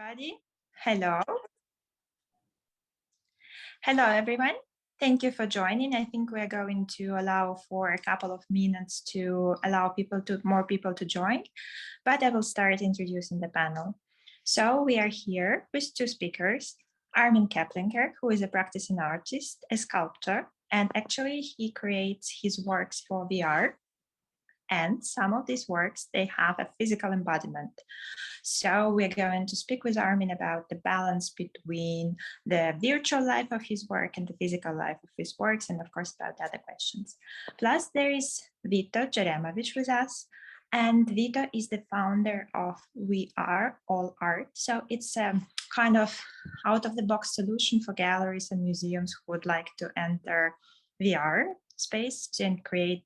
everybody. Hello. Hello, everyone. Thank you for joining. I think we're going to allow for a couple of minutes to allow more people to join, but I will start introducing the panel. So we are here with two speakers, Armin Keplinger, who is a practicing artist, a sculptor, and actually he creates his works for VR. And some of these works, they have a physical embodiment. So we're going to speak with Armin about the balance between the virtual life of his work and the physical life of his works, and of course about other questions. Plus there is Jevremovic with us, and Vito is the founder of We Are All Art. So it's a kind of out-of-the-box solution for galleries and museums who would like to enter VR space and create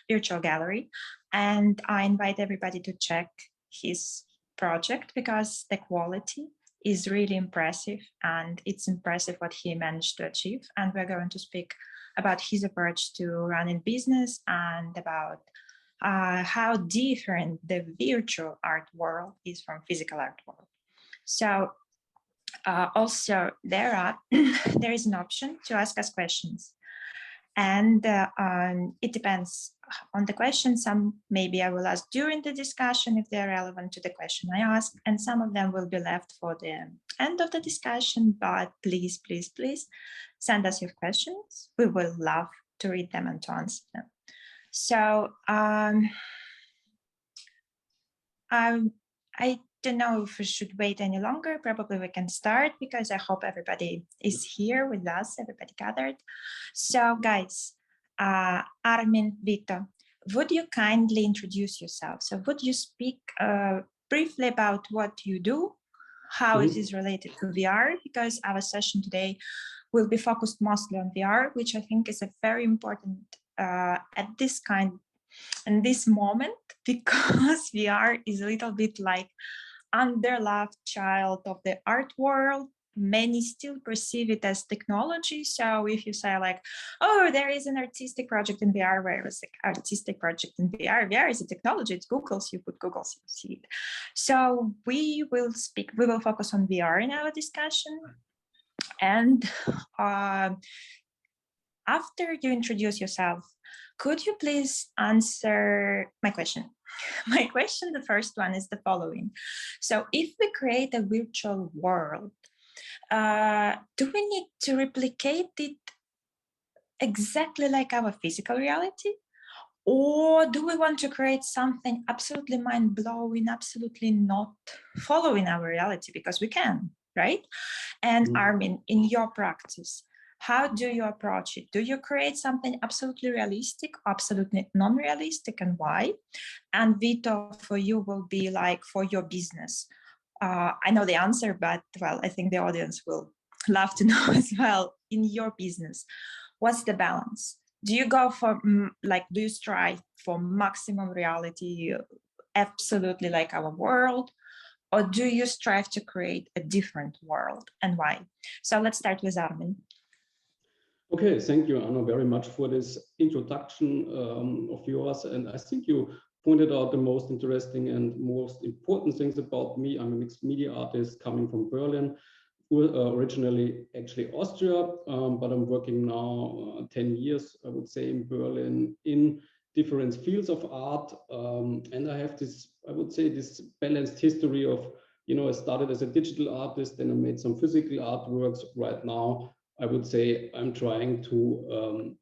virtual gallery. And I invite everybody to check his project because the quality is really impressive, and it's impressive what he managed to achieve. And we're going to speak about his approach to running business and about how different the virtual art world is from physical art world. So also there is an option to ask us questions. And it depends on the question. Some maybe I will ask during the discussion if they're relevant to the question I ask, and some of them will be left for the end of the discussion, but please, please, please send us your questions. We will love to read them and to answer them. So I don't know if we should wait any longer. Probably we can start because I hope everybody is here with us, everybody gathered. So guys, Armin, Vito, would you kindly introduce yourself? So would you speak briefly about what you do, how it is related to VR, because our session today will be focused mostly on VR, which I think is a very important at this moment, because VR is a little bit like underloved child of the art world. Many still perceive it as technology. So if you say like, oh, there is an artistic project in VR, where it's like artistic project in VR, VR is a technology, it's Google's, you put Google's, you see it. So we will focus on VR in our discussion. And after you introduce yourself, could you please answer my question? My question, the first one, is the following. So if we create a virtual world, do we need to replicate it exactly like our physical reality? Or do we want to create something absolutely mind-blowing, absolutely not following our reality? Because we can, right? And Armin, in your practice, how do you approach it? Do you create something absolutely realistic, absolutely non-realistic, and why? And Vito, for you will be like for your business. I know the answer, but well, I think the audience will love to know as well. In your business, what's the balance? Do you go for do you strive for maximum reality, absolutely like our world? Or do you strive to create a different world, and why? So let's start with Armin. Okay, thank you, Anna, very much for this introduction of yours. And I think you pointed out the most interesting and most important things about me. I'm a mixed media artist coming from Berlin, originally actually Austria, but I'm working now 10 years, I would say, in Berlin in different fields of art. And I have this, I would say, this balanced history of, I started as a digital artist, then I made some physical artworks. Right now, I would say I'm trying to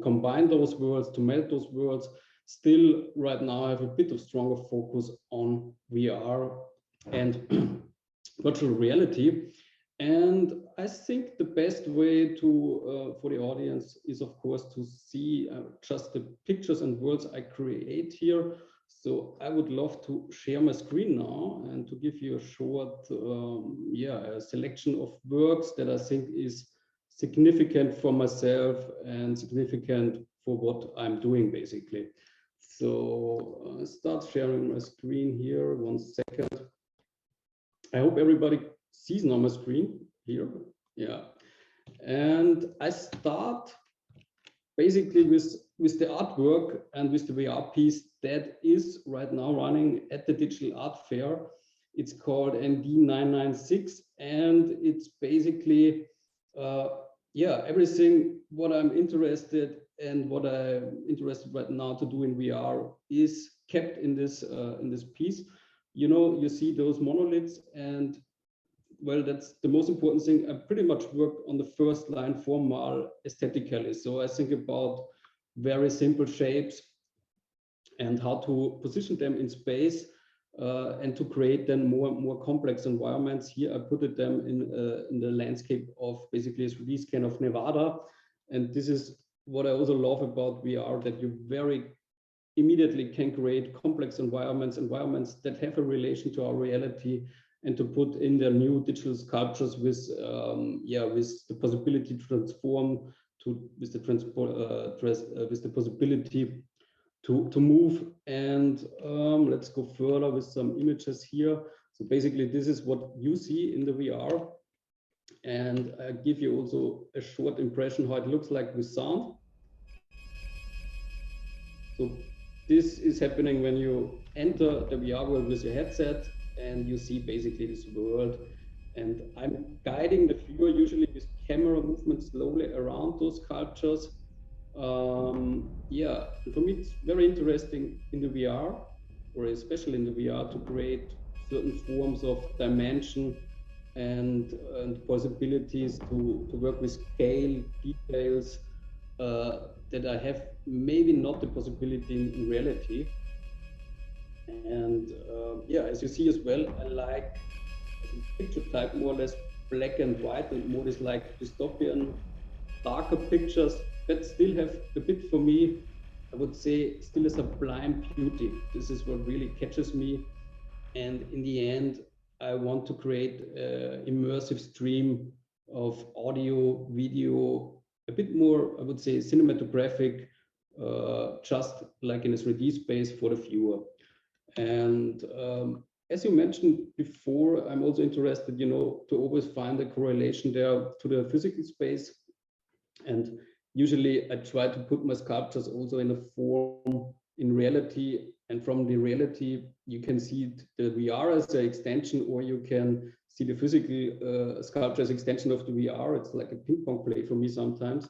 combine those worlds, to melt those worlds. Still, right now, I have a bit of stronger focus on VR and virtual reality. And I think the best way to for the audience is, of course, to see just the pictures and worlds I create here. So I would love to share my screen now and to give you a short, a selection of works that I think is significant for myself and significant for what I'm doing, basically. So start sharing my screen here. 1 second. I hope everybody sees now my screen here. Yeah. And I start basically with the artwork and with the VR piece that is right now running at the Digital Art Fair It's called ND996, and it's basically yeah, everything what I'm interested and what I'm interested right now to do in VR is kept in this piece. You know, you see those monoliths, and well, that's the most important thing. I pretty much work on the first line formal aesthetically. So I think about very simple shapes and how to position them in space and to create then more complex environments. Here I put them in the landscape of basically a 3D scan of Nevada. And this is what I also love about VR, that you very immediately can create complex environments that have a relation to our reality, and to put in their new digital sculptures with with the possibility to transform, with the possibility to move. And let's go further with some images here. So basically this is what you see in the VR, and I give you also a short impression how it looks like with sound. So this is happening when you enter the VR world with your headset, and you see basically this world. And I'm guiding the viewer usually with camera movement slowly around those sculptures. Yeah, for me it's very interesting in the VR, or especially in the VR, to create certain forms of dimension and possibilities to work with scale, details that I have maybe not the possibility in reality. And yeah, as you see as well, I like picture type more or less black and white, and more is like dystopian, darker pictures that still have a bit, for me, I would say, still a sublime beauty. This is what really catches me. And in the end, I want to create an immersive stream of audio, video, a bit more, I would say, cinematographic, just like in a 3D space for the viewer. And as you mentioned before, I'm also interested, you know, to always find a correlation there to the physical space. And usually I try to put my sculptures also in a form in reality. And from the reality, you can see the VR as an extension, or you can see the physical sculpture as extension of the VR. It's like a ping pong play for me sometimes.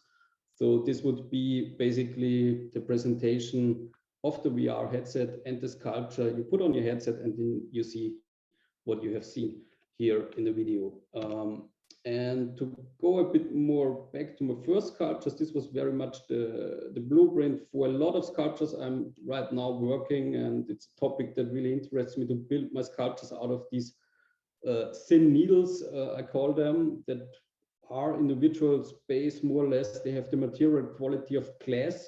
So this would be basically the presentation of the VR headset and the sculpture you put on your headset, and then you see what you have seen here in the video. And to go a bit more back to my first sculptures, this was very much the blueprint for a lot of sculptures I'm right now working, and it's a topic that really interests me, to build my sculptures out of these thin needles, I call them, that are in the virtual space more or less. They have the material quality of glass.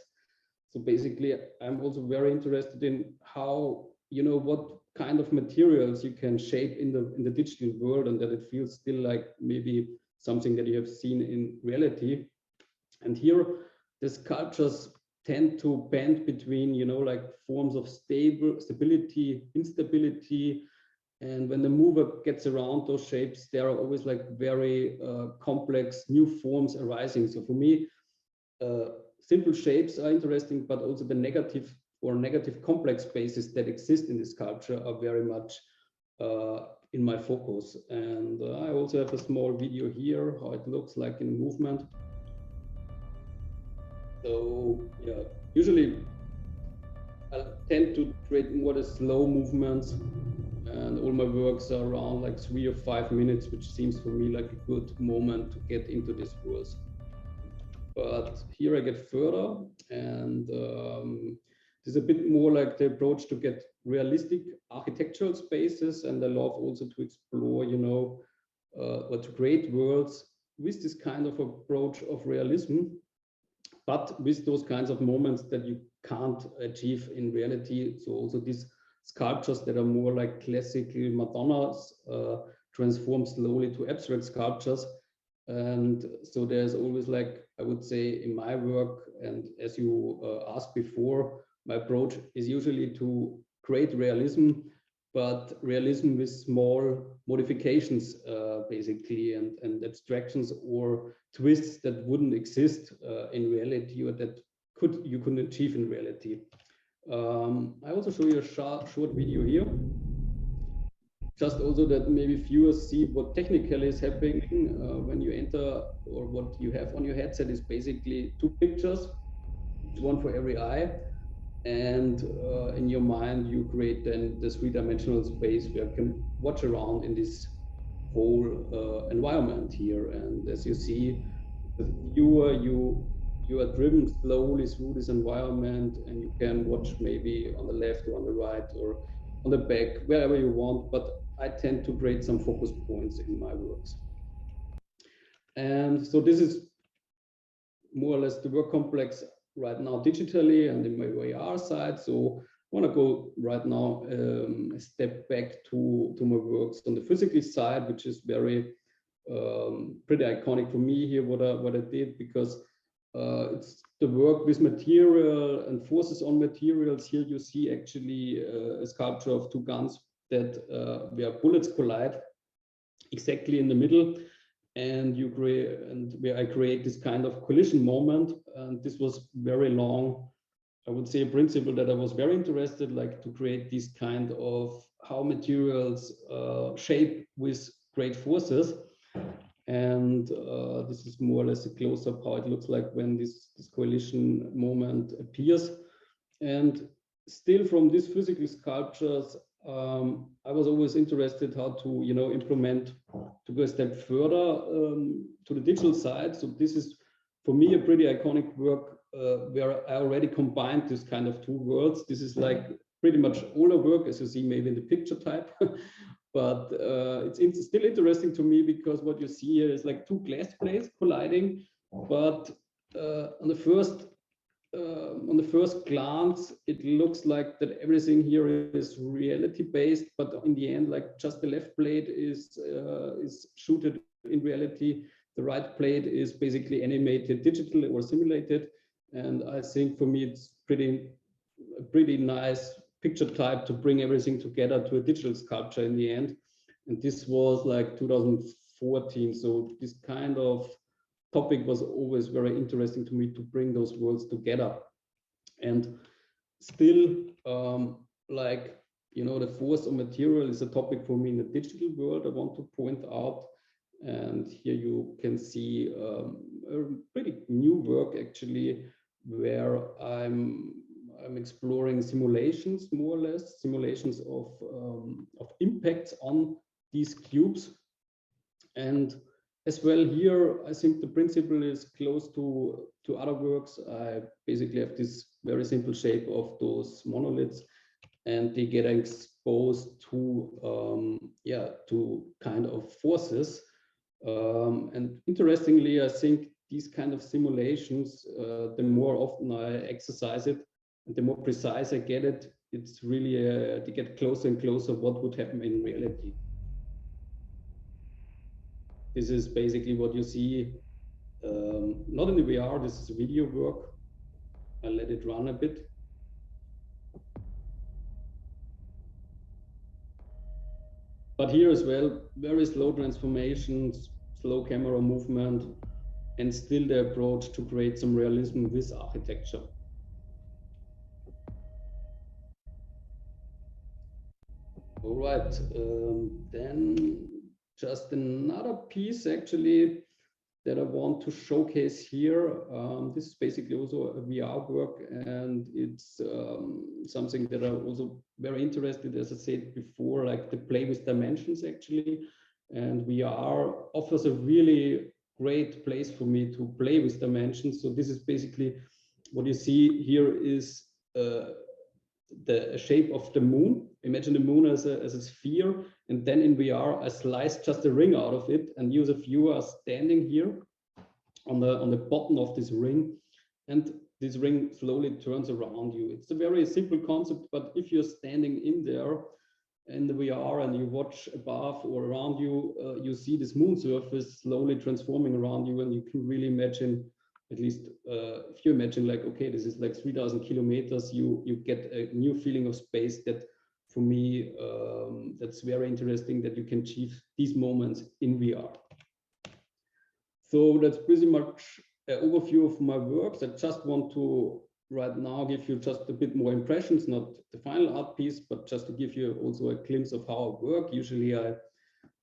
So basically, I'm also very interested in how, you know, what kind of materials you can shape in the digital world, and that it feels still like maybe something that you have seen in reality. And here, the sculptures tend to bend between, you know, like forms of stability, instability. And when the mover gets around those shapes, there are always like very complex new forms arising. So for me, simple shapes are interesting, but also the negative complex spaces that exist in this sculpture are very much in my focus. And I also have a small video here, how it looks like in movement. So yeah, usually I tend to create more the slow movements, and all my works are around like 3 or 5 minutes, which seems for me like a good moment to get into this world. But here I get further, and there's a bit more like the approach to get realistic architectural spaces, and I love also to explore, you know, or to create worlds with this kind of approach of realism, but with those kinds of moments that you can't achieve in reality. So also these sculptures that are more like classical Madonnas transform slowly to abstract sculptures. And so there's always, like, I would say in my work, and as you asked before, my approach is usually to create realism, but realism with small modifications, basically, and abstractions or twists that wouldn't exist in reality, or that you couldn't achieve in reality. I also show you a short video here. just also that maybe viewers see what technically is happening when you enter, or what you have on your headset is basically 2 pictures, one for every eye. And in your mind, you create then this 3-dimensional space where you can watch around in this whole environment here. And as you see, the viewer, you are driven slowly through this environment, and you can watch maybe on the left or on the right or on the back, wherever you want. But I tend to create some focus points in my works. And so this is more or less the work complex right now digitally and in my VR side. So I want to go right now a step back to my works on the physical side, which is very pretty iconic for me here, what I did, because it's the work with material and forces on materials. Here you see actually a sculpture of 2 guns that where bullets collide exactly in the middle, and you create, and where I create this kind of collision moment. And this was very long, I would say, a principle that I was very interested, like to create this kind of how materials shape with great forces. And this is more or less a close-up how it looks like when this collision moment appears. And still from these physical sculptures, I was always interested how to, implement, to go a step further to the digital side. So this is for me a pretty iconic work where I already combined this kind of 2 worlds. This is like pretty much older work, as you see maybe in the picture type. But it's still interesting to me, because what you see here is like 2 glass plates colliding. But on the first glance, it looks like that everything here is reality based, but in the end, like just the left plate is shooted in reality. The right plate is basically animated, digital or simulated. And I think for me, it's a pretty nice picture type to bring everything together to a digital sculpture in the end. And this was like 2014. So this kind of topic was always very interesting to me, to bring those worlds together. And still, the force of material is a topic for me in the digital world I want to point out. And here you can see a pretty new work actually, where I'm exploring simulations, more or less simulations of impacts on these cubes. And as well here, I think the principle is close to other works. I basically have this very simple shape of those monoliths, and they get exposed to to kind of forces. And interestingly, I think these kind of simulations, the more often I exercise it and the more precise I get it, it's really to get closer and closer what would happen in reality. This is basically what you see, not in the VR, this is video work. I'll let it run a bit. But here as well, very slow transformations, slow camera movement, and still the approach to create some realism with architecture. All right, then just another piece actually that I want to showcase here. This is basically also a VR work, and it's something that I'm also very interested, as I said before, like the play with dimensions actually. And VR offers a really great place for me to play with dimensions. So this is basically what you see here is the shape of the moon. Imagine the moon as a sphere, and then in VR I slice just a ring out of it and use a viewer standing here on the bottom of this ring, and this ring slowly turns around you. It's a very simple concept, but if you're standing in there in the VR and you watch above or around you, you see this moon surface slowly transforming around you, and you can really imagine, at least if you imagine like, okay, this is like 3,000 kilometers, you get a new feeling of space that for me, that's very interesting, that you can achieve these moments in VR. So that's pretty much an overview of my works. I just want to right now give you just a bit more impressions, not the final art piece, but just to give you also a glimpse of how I work. Usually I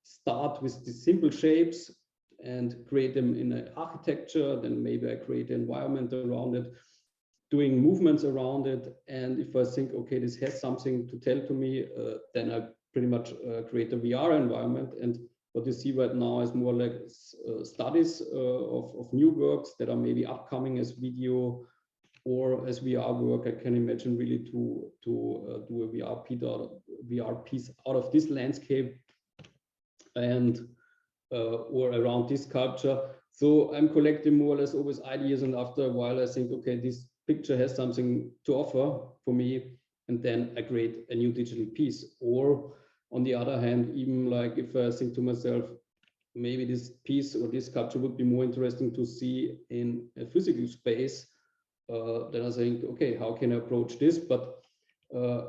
start with the simple shapes and create them in an architecture, then maybe I create an environment around it, doing movements around it. And if I think, okay, this has something to tell to me, then I pretty much create a VR environment. And what you see right now is more like studies of new works that are maybe upcoming as video or as VR work. I can imagine really to do a VR piece out of this landscape and or around this sculpture. So I'm collecting more or less always ideas, and after a while I think, okay, this picture has something to offer for me, and then I create a new digital piece. Or on the other hand, even like if I think to myself, maybe this piece or this sculpture would be more interesting to see in a physical space, then I think, okay, how can I approach this? But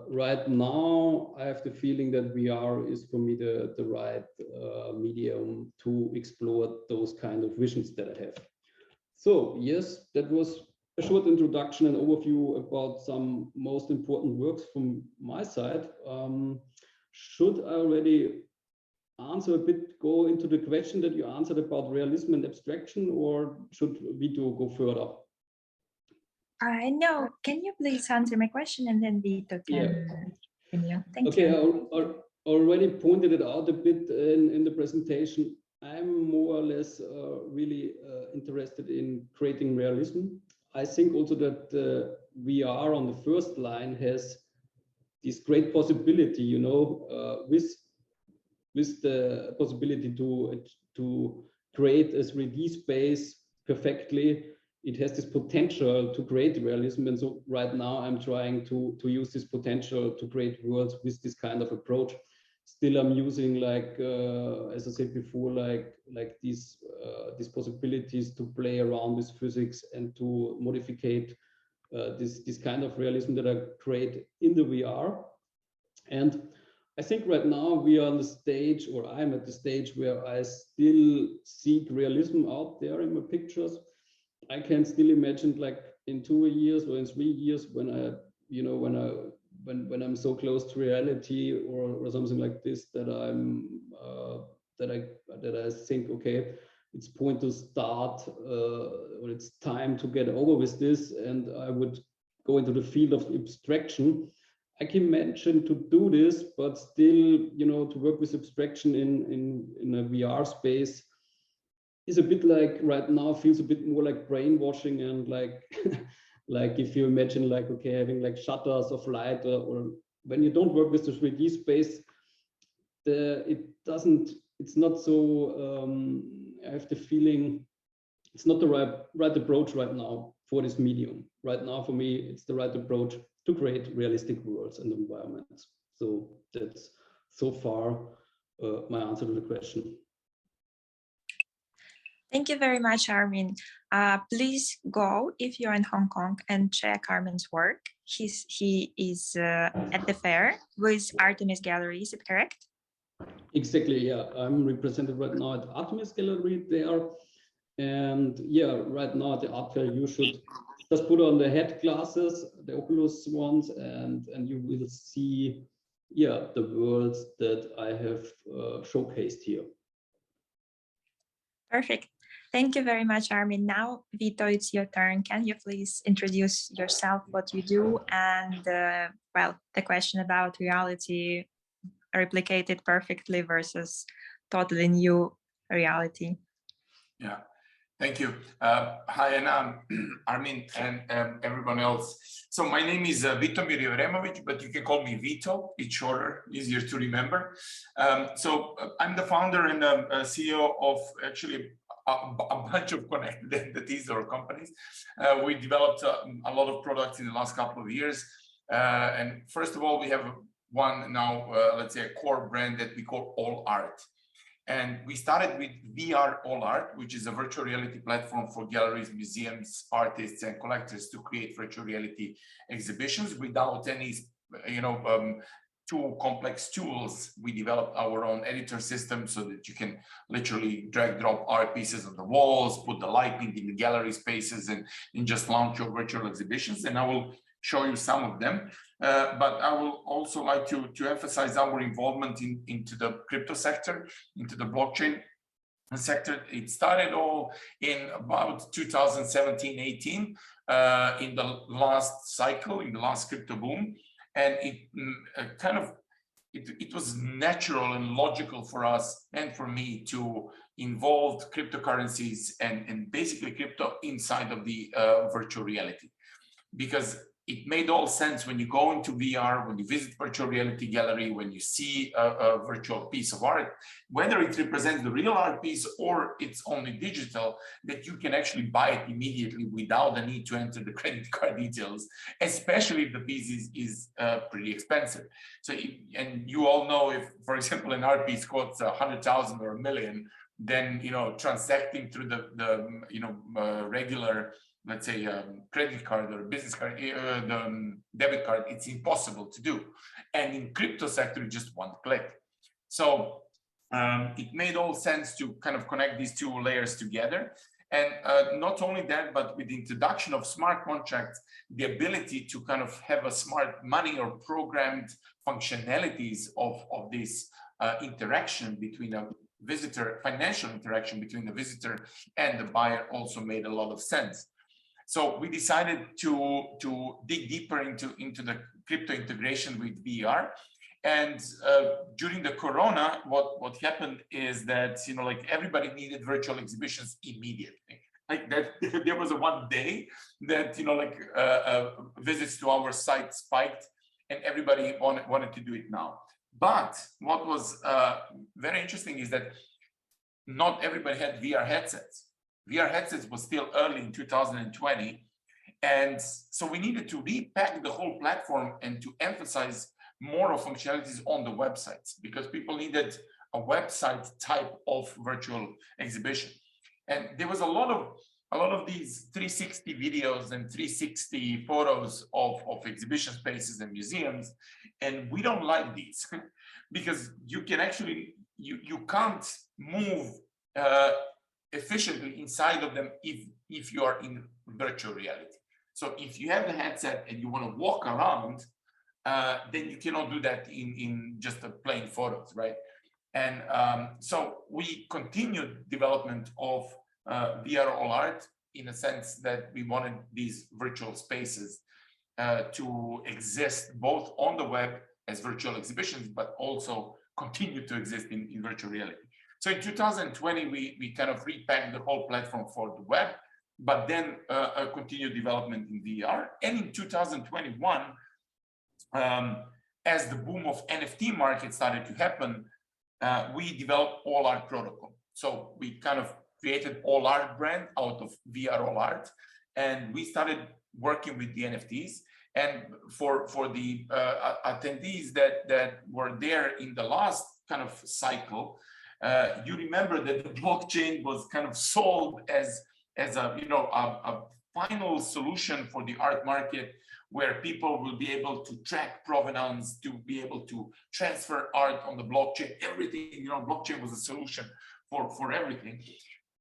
right now, I have the feeling that VR is for me the right medium to explore those kind of visions that I have. So yes, that was a short introduction and overview about some most important works from my side. Should I already answer a bit, go into the question that you answered about realism and abstraction, or should we go further? No, can you please answer my question and then Vito can continue? Thank you. Okay, I already pointed it out a bit in the presentation. I'm more or less really interested in creating realism. I think also that VR on the first line has this great possibility, you know, with the possibility to create a 3D space perfectly. It has this potential to create realism, and so right now I'm trying to use this potential to create worlds with this kind of approach. Still, I'm using, like as I said before, like these possibilities to play around with physics and to modificate this kind of realism that I create in the VR. And I think right now we are on the stage, or I'm at the stage where I still seek realism out there in my pictures. I can still imagine, like in 2 years or in 3 years, when I, you know, when I'm so close to reality or something like this, that I'm that I think, okay, it's point to start or it's time to get over with this, and I would go into the field of abstraction. I can mention to do this, but still, you know, to work with abstraction in a VR space is a bit like, right now feels a bit more like brainwashing, and like like if you imagine, like, okay, having like shutters of light, or when you don't work with the 3D space, it's not so I have the feeling it's not the right approach right now for this medium. Right now for me it's the right approach to create realistic worlds and environments. So that's so far my answer to the question. Thank you very much, Armin. Please go, if you're in Hong Kong, and check Armin's work. He is at the fair with Artemis Gallery, is it correct? Exactly, yeah. I'm represented right now at Artemis Gallery there. And yeah, right now at the art fair, you should just put on the head glasses, the Oculus ones, and you will see, yeah, the worlds that I have showcased here. Perfect. Thank you very much, Armin. Now, Vito, it's your turn. Can you please introduce yourself, what you do, and well, the question about reality replicated perfectly versus totally new reality? Yeah, thank you. Hi, and Armin and everyone else. So my name is Vitomir Jevremovic, but you can call me Vito. It's shorter, easier to remember. So I'm the founder and CEO of actually a bunch of connected entities or companies. We developed a lot of products in the last couple of years. And first of all, we have one now, let's say a core brand that we call All Art. And we started with VR All Art, which is a virtual reality platform for galleries, museums, artists, and collectors to create virtual reality exhibitions without any, too complex tools, we developed our own editor system so that you can literally drag drop art pieces on the walls, put the lighting in the gallery spaces, and just launch your virtual exhibitions. And I will show you some of them. But I will also like to emphasize our involvement into the crypto sector, into the blockchain sector. It started all in about 2017-18 in the last cycle, in the last crypto boom. And it was natural and logical for us and for me to involve cryptocurrencies and basically crypto inside of the virtual reality, because it made all sense when you go into VR, when you visit virtual reality gallery, when you see a virtual piece of art, whether it represents the real art piece or it's only digital, that you can actually buy it immediately without the need to enter the credit card details, especially if the piece is pretty expensive. So, and you all know, if, for example, an art piece costs 100,000 or $1 million, then, you know, transacting through the regular, let's say, credit card or business card, the debit card, it's impossible to do. And in crypto sector, just one click. So it made all sense to kind of connect these two layers together. And not only that, but with the introduction of smart contracts, the ability to kind of have a smart money or programmed functionalities of this interaction between a visitor, financial interaction between the visitor and the buyer also made a lot of sense. So we decided to dig deeper into the crypto integration with VR. And during the Corona, what happened is that, you know, like everybody needed virtual exhibitions immediately. Like that, there was a one day that, you know, like visits to our site spiked, and everybody wanted to do it now. But what was very interesting is that not everybody had VR headsets. VR headsets was still early in 2020. And so we needed to repack the whole platform and to emphasize more of functionalities on the websites, because people needed a website type of virtual exhibition. And there was a lot of these 360 videos and 360 photos of exhibition spaces and museums. And we don't like these because you can actually, you can't move efficiently inside of them if you are in virtual reality. So if you have the headset and you want to walk around, then you cannot do that in just a plain photos, right? And so we continued development of VR all art in a sense that we wanted these virtual spaces to exist both on the web as virtual exhibitions, but also continue to exist in virtual reality. So in 2020, we kind of repacked the whole platform for the web, but then continued development in VR. And in 2021, as the boom of NFT market started to happen, we developed All Art protocol. So we kind of created All Art brand out of VR All Art, and we started working with the NFTs. And for the attendees that were there in the last kind of cycle, you remember that the blockchain was kind of sold as a, you know, a final solution for the art market, where people will be able to track provenance, to be able to transfer art on the blockchain, everything, you know, blockchain was a solution for everything.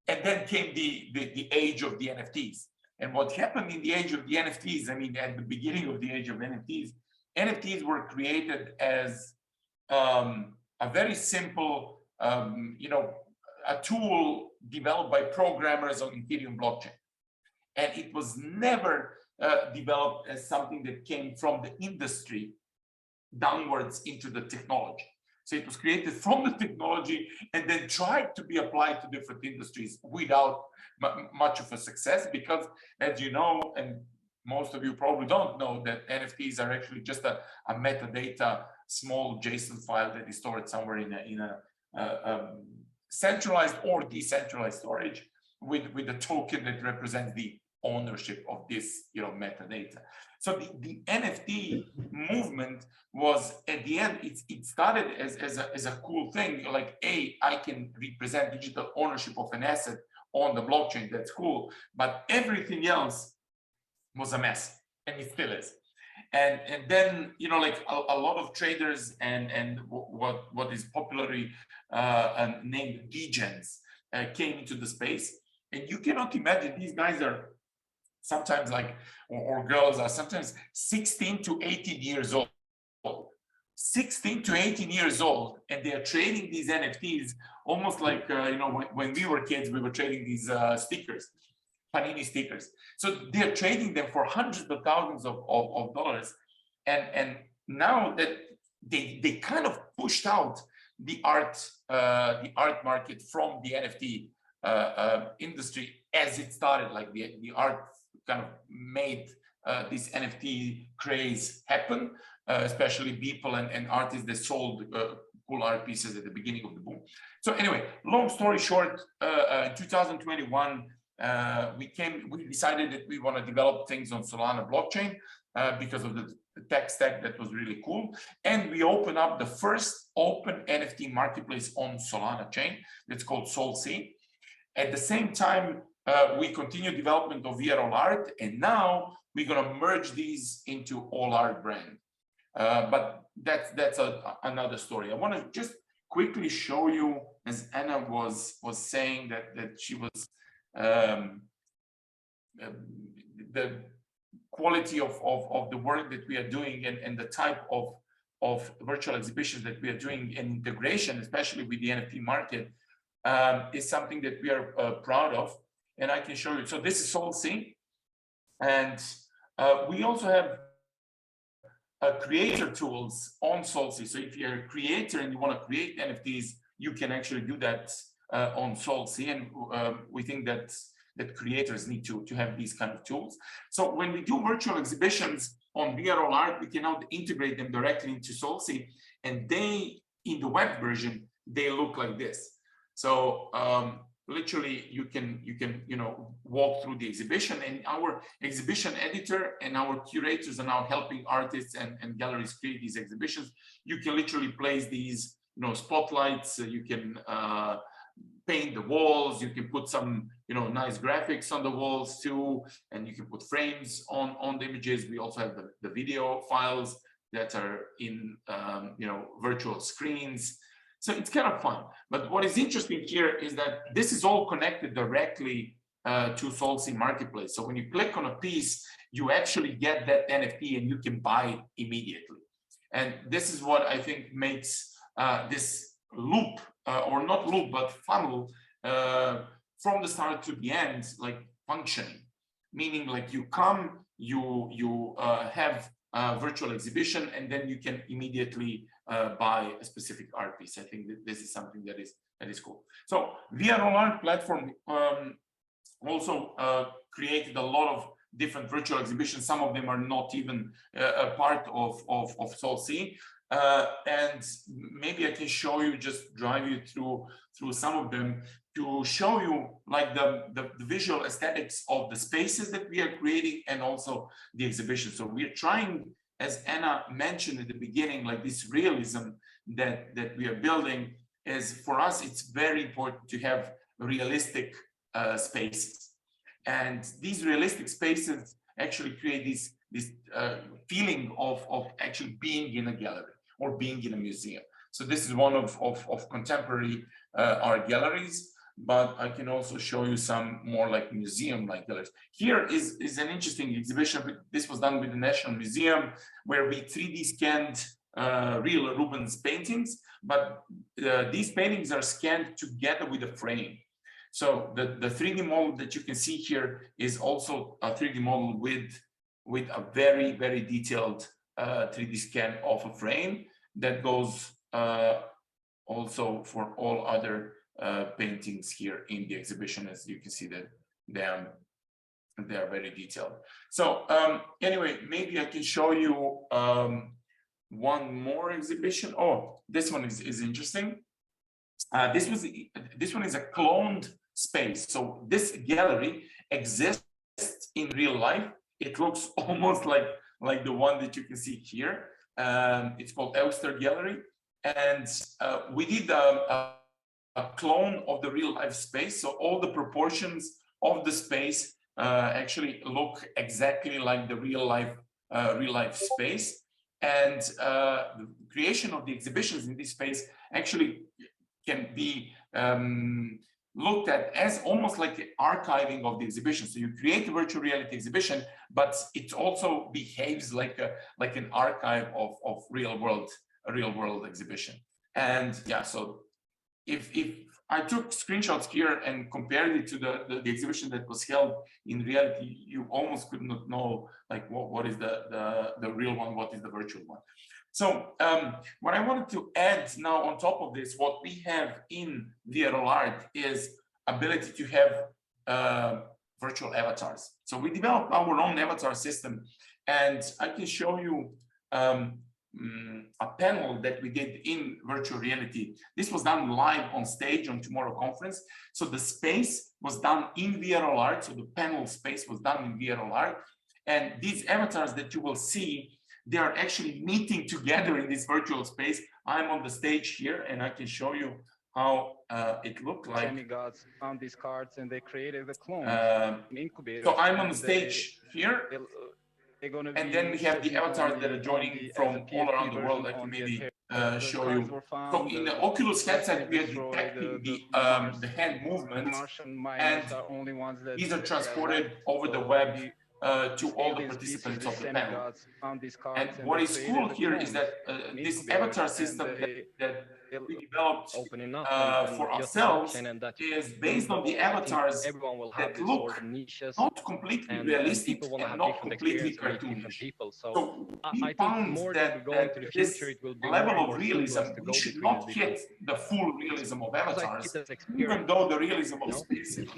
And then came the age of the NFTs. And what happened in the age of the NFTs, I mean, at the beginning of the age of NFTs, NFTs were created as a very simple, you know, a tool developed by programmers on Ethereum blockchain. And it was never developed as something that came from the industry downwards into the technology. So it was created from the technology and then tried to be applied to different industries without much of a success, because, as you know, and most of you probably don't know, that NFTs are actually just a metadata, small JSON file that is stored somewhere in a centralized or decentralized storage with a token that represents the ownership of this, you know, metadata. So the NFT movement was, at the end, it started as a cool thing, like, I can represent digital ownership of an asset on the blockchain, that's cool, but everything else was a mess, and it still is. And then, you know, like a lot of traders and what is popularly named degens came into the space. And you cannot imagine, these guys are sometimes like, or girls are sometimes 16 to 18 years old. 16 to 18 years old, and they are trading these NFTs almost like, you know, when we were kids, we were trading these stickers, Panini stickers. So they're trading them for hundreds of thousands of dollars. And now that they kind of pushed out the art market from the NFT industry as it started, like the art kind of made this NFT craze happen, especially people and artists that sold cool art pieces at the beginning of the boom. So anyway, long story short, in 2021, we decided that we want to develop things on Solana blockchain because of the tech stack that was really cool. And we opened up the first open NFT marketplace on Solana chain that's called SolSea. At the same time, we continue development of VRL art, and now we're going to merge these into All Art brand. But that's another story. I want to just quickly show you, as Anna was saying that she was the quality of the work that we are doing and the type of virtual exhibitions that we are doing, and integration, especially with the NFT market, is something that we are proud of. And I can show you. So this is SolSea, and we also have creator tools on SolSea. So if you're a creator and you want to create NFTs, you can actually do that on SolSea. And we think that creators need to have these kind of tools. So when we do virtual exhibitions on VRL art, we can now integrate them directly into SolSea, and they, in the web version, they look like this. So literally you can walk through the exhibition, and our exhibition editor and our curators are now helping artists and galleries create these exhibitions. You can literally place these spotlights, you can paint the walls, you can put some nice graphics on the walls too, and you can put frames on the images. We also have the video files that are in virtual screens. So it's kind of fun. But what is interesting here is that this is all connected directly to SolSea Marketplace. So when you click on a piece, you actually get that NFT and you can buy it immediately. And this is what I think makes this loop, or not loop, but funnel from the start to the end, like functioning. Meaning like you come, you have a virtual exhibition, and then you can immediately buy a specific art piece. I think that this is something that is cool. So VRL art platform also created a lot of different virtual exhibitions. Some of them are not even a part of SolSea. And maybe I can show you, just drive you through some of them to show you like the visual aesthetics of the spaces that we are creating and also the exhibition. So we're trying, as Anna mentioned at the beginning, like this realism that we are building is, for us, it's very important to have realistic spaces. And these realistic spaces actually create this feeling of actually being in a gallery or being in a museum. So this is one of contemporary art galleries, but I can also show you some more like museum-like galleries. Here is an interesting exhibition. This was done with the National Museum, where we 3D scanned real Rubens paintings, but these paintings are scanned together with a frame. So the 3D model that you can see here is also a 3D model with a very, very detailed 3D scan of a frame that goes also for all other paintings here in the exhibition. As you can see that they are very detailed. So anyway, maybe I can show you one more exhibition. Oh, this one is interesting. This one is a cloned space. So this gallery exists in real life. It looks almost like the one that you can see here. It's called Elster Gallery, and we did a clone of the real life space. So all the proportions of the space actually look exactly like the real life real life space. And the creation of the exhibitions in this space actually can be looked at as almost like the archiving of the exhibition. So you create a virtual reality exhibition, but it also behaves like an archive of a real world exhibition. And yeah, so if I took screenshots here and compared it to the exhibition that was held in reality, you almost could not know like what is the real one, what is the virtual one. So what I wanted to add now on top of this, what we have in VRL art is ability to have virtual avatars. So we developed our own avatar system, and I can show you a panel that we did in virtual reality. This was done live on stage on Tomorrow Conference. So the space was done in VRL art. So the panel space was done in VRL art. And these avatars that you will see, they are actually meeting together in this virtual space. I'm on the stage here, and I can show you how it looked like. Demigods found these cards and they created the clones in incubators. So I'm on the stage here. And then we have the avatars that are joining from all around the world. I can maybe show you. So in the Oculus headset, we are detecting the hand movement, and these are transported over the web to all the participants of the panel. And what is cool here is that this avatar system that we developed for ourselves is based on the avatars that look not completely realistic and not completely cartoonish. So we found that this level of realism, we should not hit the full realism of avatars, even though the realism of space is.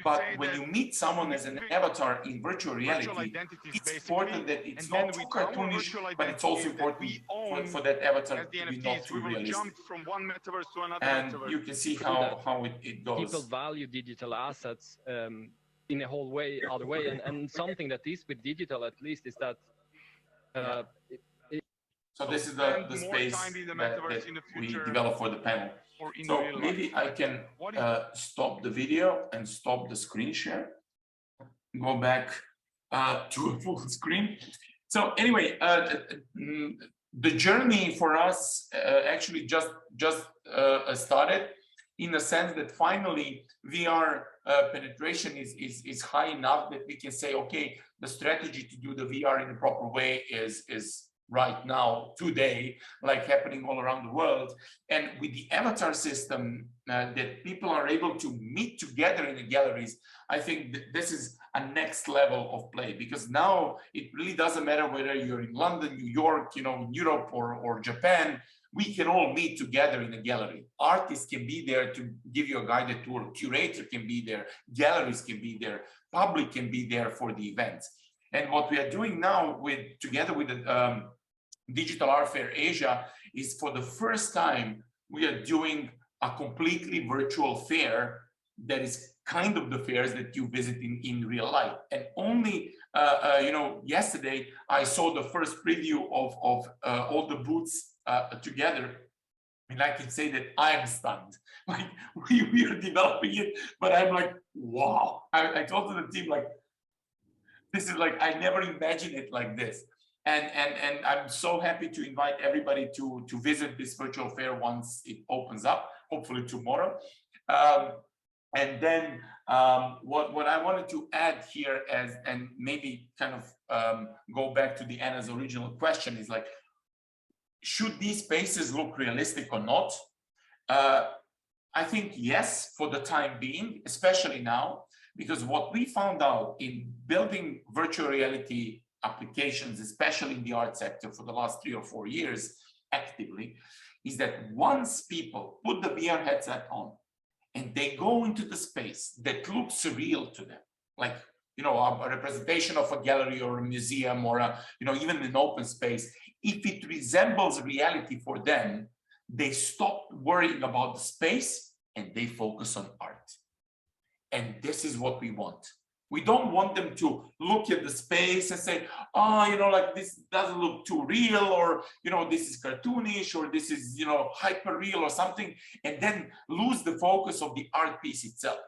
But when you meet someone as an avatar in virtual reality, it's important that it's not too cartoonish, but it's also important for that avatar to be not too realistic. From one metaverse to another and metaverse. you can see how it goes. People value digital assets in a whole other way, and something that is with digital at least is that so this is the space that we developed for the panel. So maybe I can stop the video and stop the screen share, go back to a full screen. So anyway, the journey for us actually just started, in the sense that finally VR penetration is high enough that we can say, okay, the strategy to do the VR in a proper way is right now, today, like happening all around the world. And with the avatar system that people are able to meet together in the galleries, I think this is a next level of play, because now it really doesn't matter whether you're in London, New York, you know, Europe or Japan, we can all meet together in a gallery. Artists can be there to give you a guided tour, curator can be there, galleries can be there, public can be there for the events. And what we are doing now together with the Digital Art Fair Asia is, for the first time, we are doing a completely virtual fair that is kind of the fairs that you visit in real life. And only yesterday I saw the first preview of all the booths together, and I can say that I am stunned. Like we are developing it, but I'm like, wow. I told to the team, like, this is like, I never imagined it like this. And I'm so happy to invite everybody to visit this virtual fair once it opens up, hopefully tomorrow. And then what I wanted to add here, and maybe kind of go back to Anna's original question, is like, should these spaces look realistic or not? I think yes, for the time being, especially now, because what we found out in building virtual reality applications, especially in the art sector for the last 3 or 4 years actively, is that once people put the VR headset on and they go into the space that looks surreal to them, like, you know, a representation of a gallery or a museum or a, you know, even an open space, if it resembles reality for them, they stop worrying about the space and they focus on art. And this is what we want. We don't want them to look at the space and say, oh, you know, like, this doesn't look too real, or, you know, this is cartoonish, or this is, you know, hyper real or something, and then lose the focus of the art piece itself.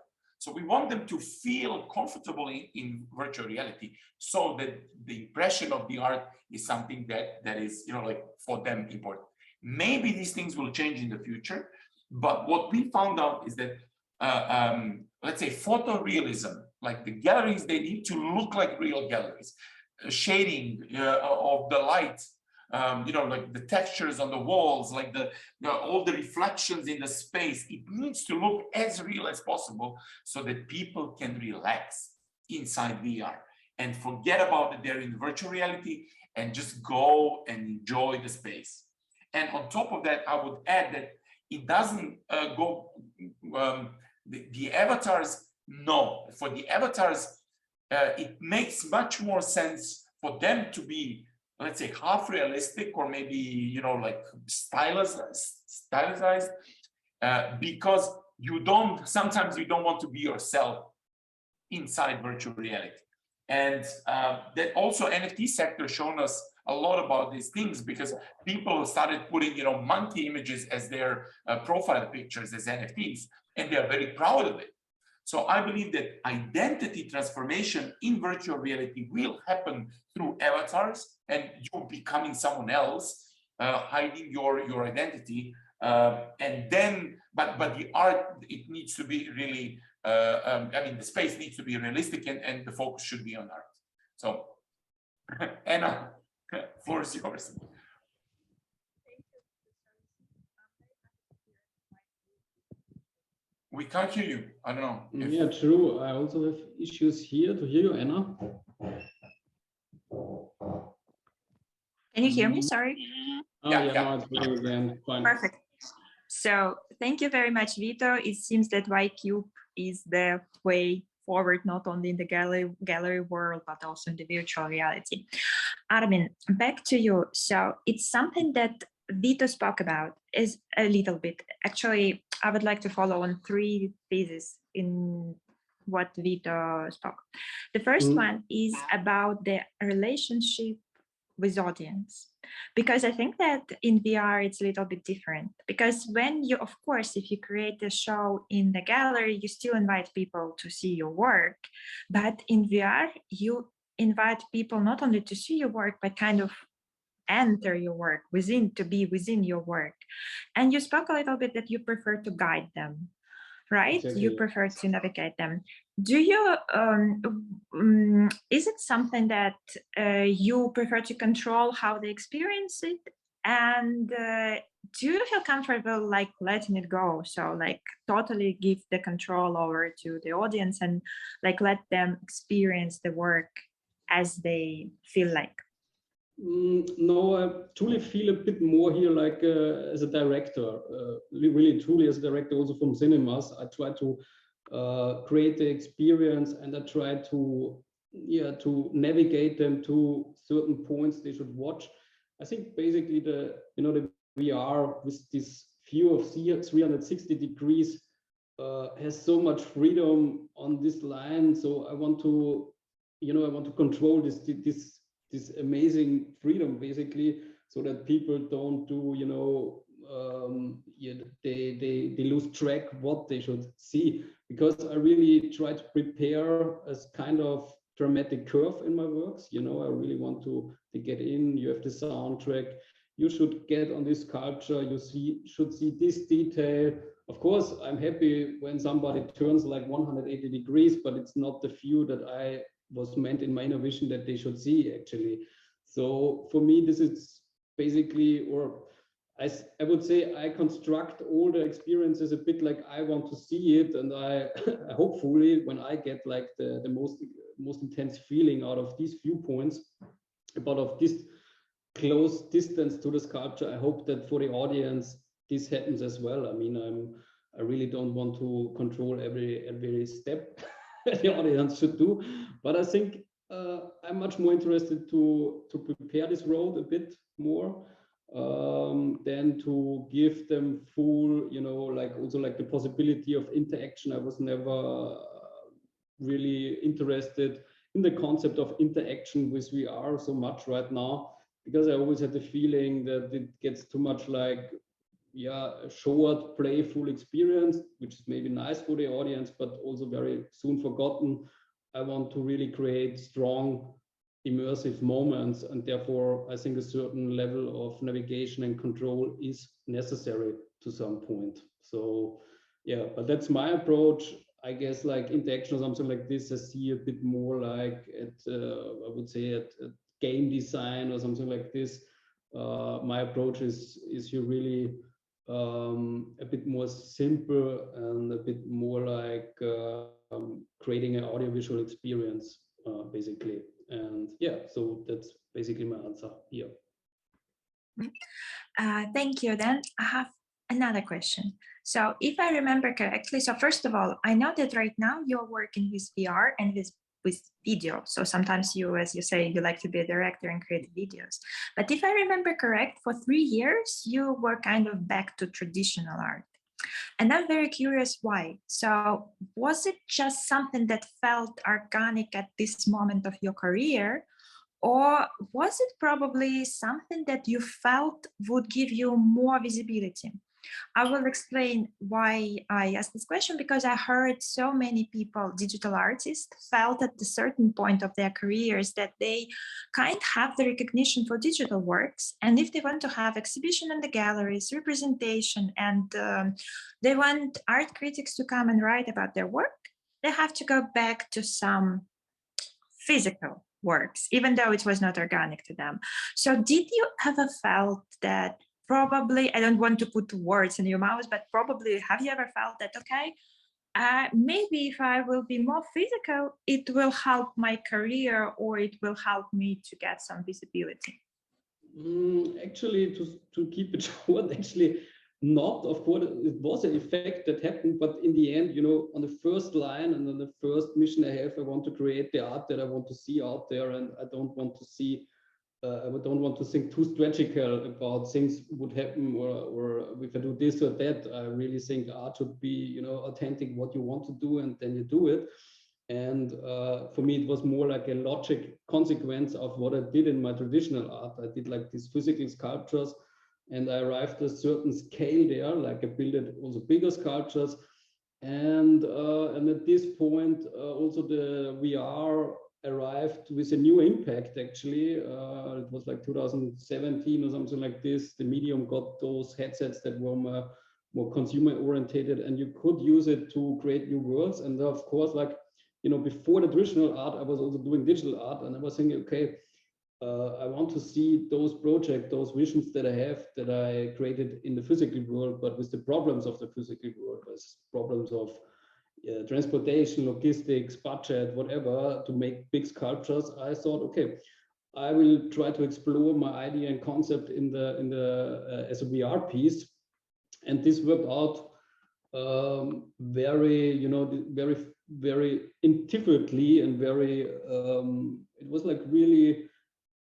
So we want them to feel comfortable in virtual reality, so that the impression of the art is something that is, like for them important. Maybe these things will change in the future, but what we found out is that, let's say, photorealism, like the galleries, they need to look like real galleries. Shading of the light, like the textures on the walls, like all the reflections in the space, it needs to look as real as possible so that people can relax inside VR and forget about that they're in virtual reality and just go and enjoy the space. And on top of that, I would add that it doesn't go, the avatars, no. For the avatars, it makes much more sense for them to be, let's say, half realistic, or maybe, like stylized, because sometimes you don't want to be yourself inside virtual reality. And that also NFT sector shown us a lot about these things, because people started putting, monkey images as their profile pictures as NFTs, and they're very proud of it. So I believe that identity transformation in virtual reality will happen through avatars and you becoming someone else, hiding your identity, and then, but the art, it needs to be really, the space needs to be realistic, and the focus should be on art. So, Anna, floor is yours. We can't hear you. I don't know. Yeah, true. I also have issues here to hear you, Anna. Can you hear me? Sorry. Yeah. Now it's working again. Fine. Perfect. So thank you very much, Vito. It seems that Y-Cube is the way forward, not only in the gallery world, but also in the virtual reality. Armin, back to you. So it's something that Vito spoke about is a little bit. Actually, I would like to follow on 3 phases in what Vito spoke. The first one is about the relationship with audience, because I think that in VR it's a little bit different, because when you, of course, if you create a show in the gallery, you still invite people to see your work, but in VR you invite people not only to see your work, but kind of enter your work, to be within your work. And you spoke a little bit that you prefer to guide them, right? Exactly. You prefer to navigate them. Do you, is it something that you prefer to control how they experience it? And do you feel comfortable like letting it go? So like totally give the control over to the audience and like let them experience the work as they feel like? No, I truly feel a bit more here like as a director, really truly as a director also from cinemas. I try to create the experience, and I try to navigate them to certain points they should watch. I think basically the VR with this view of 360 degrees has so much freedom on this line. So I want to control this amazing freedom basically, so that people don't do, they lose track what they should see, because I really try to prepare as kind of dramatic curve in my works. I really want to get in. You have the soundtrack, you should get on this sculpture, should see this detail. Of course, I'm happy when somebody turns like 180 degrees, but it's not the view that I was meant in my inner vision that they should see actually. So for me, this is basically, or I would say I construct all the experiences a bit like I want to see it, and I hopefully when I get like the most intense feeling out of these viewpoints, about of this close distance to the sculpture, I hope that for the audience this happens as well. I mean, I really don't want to control every step the audience should do, but I think I'm much more interested to prepare this road a bit more than to give them full, like also like the possibility of interaction. I was never really interested in the concept of interaction with VR so much right now, because I always had the feeling that it gets too much like a short, playful experience, which is maybe nice for the audience, but also very soon forgotten. I want to really create strong immersive moments, and therefore I think a certain level of navigation and control is necessary to some point. So yeah, but that's my approach. I guess like interaction or something like this, I see a bit more like at I would say at game design or something like this. My approach is you really a bit more simple and a bit more like creating an audiovisual experience, basically. And yeah, so that's basically my answer here. Thank you. Then I have another question. So if I remember correctly, so first of all, I know that right now you're working with VR and with video. So sometimes you, as you say, you like to be a director and create videos. But if I remember correct, for 3 years, you were kind of back to traditional art. And I'm very curious why. So was it just something that felt organic at this moment of your career? Or was it probably something that you felt would give you more visibility? I will explain why I asked this question, because I heard so many people, digital artists, felt at a certain point of their careers that they kind of have the recognition for digital works. And if they want to have exhibition in the galleries, representation, and they want art critics to come and write about their work, they have to go back to some physical works, even though it was not organic to them. So did you ever felt that probably, I don't want to put words in your mouth, but probably have you ever felt that, okay, maybe if I will be more physical, it will help my career, or it will help me to get some visibility? Actually, to keep it short, actually not. Of course, it was an effect that happened, but in the end, you know, on the first line and on the first mission I have, I want to create the art that I want to see out there, and I don't want to see I don't want to think too strategical about things would happen, or if I do this or that. I really think art should be, you know, authentic, what you want to do, and then you do it. And for me, it was more like a logic consequence of what I did in my traditional art. I did like these physical sculptures, and I arrived at a certain scale there, like I built also bigger sculptures. And at this point, also the VR arrived with a new impact, actually. It was like 2017 or something like this. The medium got those headsets that were more consumer orientated, and you could use it to create new worlds. And of course, like, you know, before the traditional art, I was also doing digital art, and I was thinking, okay, I want to see those projects, those visions that I have, that I created in the physical world, but with the problems of the physical world, with problems of transportation, logistics, budget, whatever, to make big sculptures. I thought, okay, I will try to explore my idea and concept in the as a VR piece, and this worked out very, you know, very intuitively, and very it was like really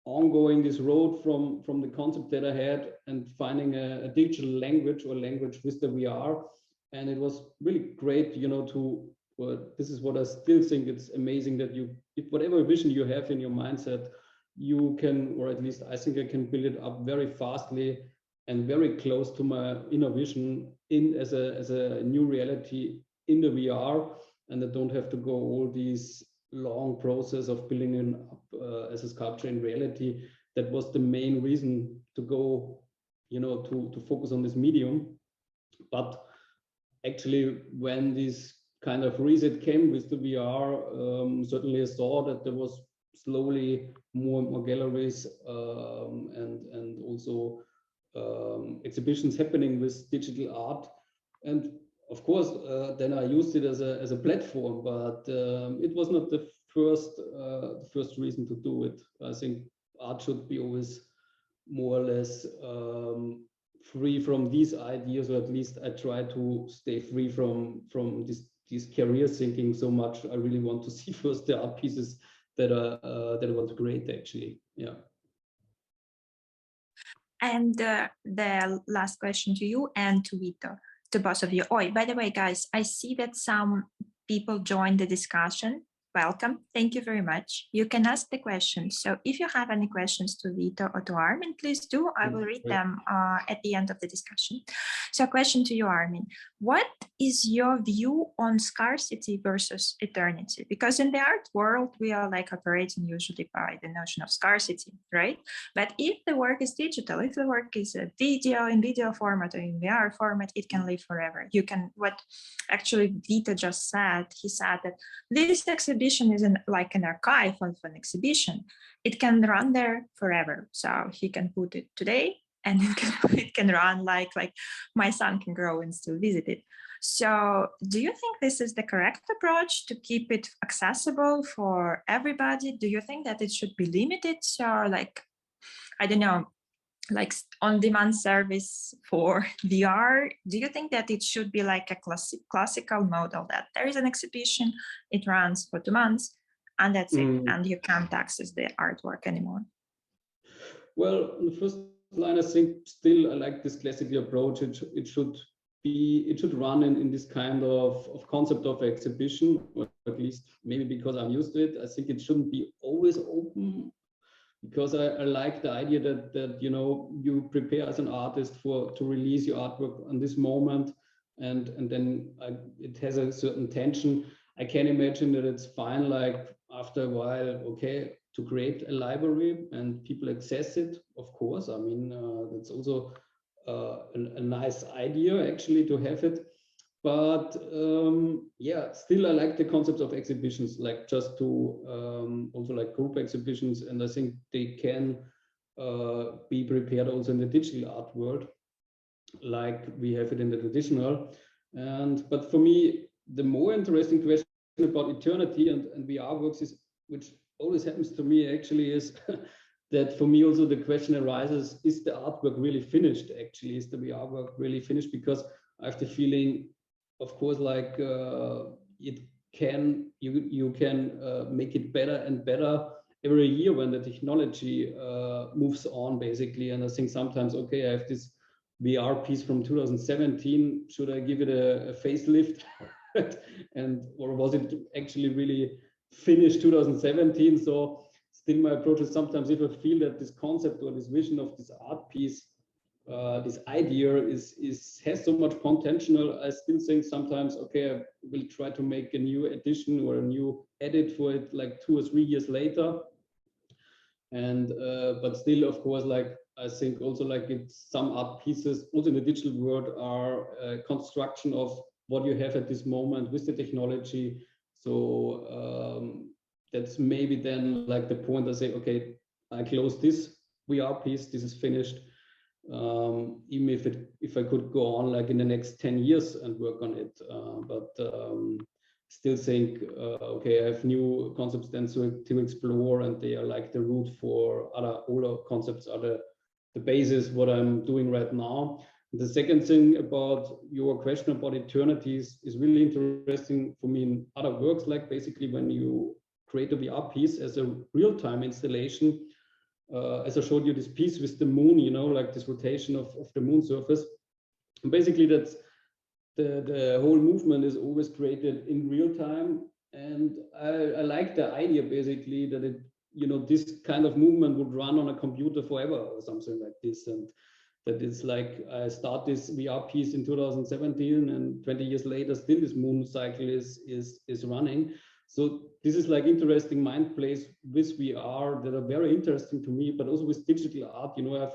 ongoing, this road from the concept that I had and finding a digital language or language with the VR. And it was really great, you know, this is what I still think it's amazing, that if whatever vision you have in your mindset, you can, or at least I think I can build it up very fastly and very close to my inner vision as a new reality in the VR. And I don't have to go all these long process of building it up as a sculpture in reality. That was the main reason to go, you know, to focus on this medium. But actually, when this kind of reset came with the VR, certainly I saw that there was slowly more galleries and also exhibitions happening with digital art. And of course, then I used it as a platform, but it was not the first reason to do it. I think art should be always more or less free from these ideas, or at least I try to stay free from this career thinking so much. I really want to see first the art pieces that I want to create, actually. Yeah. And the last question to you and to Vito, to both of you. Oh, by the way, guys, I see that some people joined the discussion welcome. Thank you very much. You can ask the questions. So if you have any questions to Vito or to Armin, please do. I will read them at the end of the discussion. So a question to you, Armin. What is your view on scarcity versus eternity? Because in the art world, we are like operating usually by the notion of scarcity, right? But if the work is digital, if the work is a video in video format or in VR format, it can live forever. You can, what actually Vito just said, he said that this exhibition is like an archive of an exhibition. It can run there forever. So he can put it today and it can run like my son can grow and still visit it. So do you think this is the correct approach to keep it accessible for everybody? Do you think that it should be limited? So like, I don't know, like on-demand service for VR? Do you think that it should be like a classical model that there is an exhibition, it runs for 2 months, and that's it, and you can't access the artwork anymore? Well, in the first line, I think still I like this classical approach. It should run in this kind of concept of exhibition, or at least maybe because I'm used to it. I think it shouldn't be always open, because I like the idea that you know, you prepare as an artist to release your artwork on this moment, and then it has a certain tension. I can imagine that it's fine, like after a while, okay, to create a library and people access it, of course. I mean, that's also a nice idea actually to have it. But yeah, still I like the concept of exhibitions, like just to also like group exhibitions, and I think they can be prepared also in the digital art world, like we have it in the traditional. But for me, the more interesting question about eternity and VR works is, which always happens to me actually, is that for me also the question arises, is the artwork really finished actually? Is the VR work really finished? Because I have the feeling, of course, like you can make it better and better every year when the technology moves on, basically. And I think sometimes, okay, I have this VR piece from 2017. Should I give it a facelift? Or was it actually really finished 2017? So still my approach is sometimes, if I feel that this concept or this vision of this art piece, this idea has so much potential, I still think sometimes, okay, I will try to make a new edition or a new edit for it like 2 or 3 years later. And but still, of course, like I think also like some art pieces also in the digital world are a construction of what you have at this moment with the technology. So that's maybe then like the point I say, okay, I close this VR piece, this is finished. Even if I could go on like in the next 10 years and work on it, but still think, okay, I have new concepts then to explore, and they are like the root for other older concepts, are the basis what I'm doing right now. The second thing about your question about eternities is really interesting for me in other works, like basically when you create a VR piece as a real-time installation, as I showed you this piece with the moon, you know, like this rotation of the moon surface. And basically that's the whole movement is always created in real time. And I like the idea basically that it, you know, this kind of movement would run on a computer forever or something like this. And that it's like I start this VR piece in 2017 and 20 years later still this moon cycle is running. So this is like interesting mind plays with VR that are very interesting to me, but also with digital art, you know, I have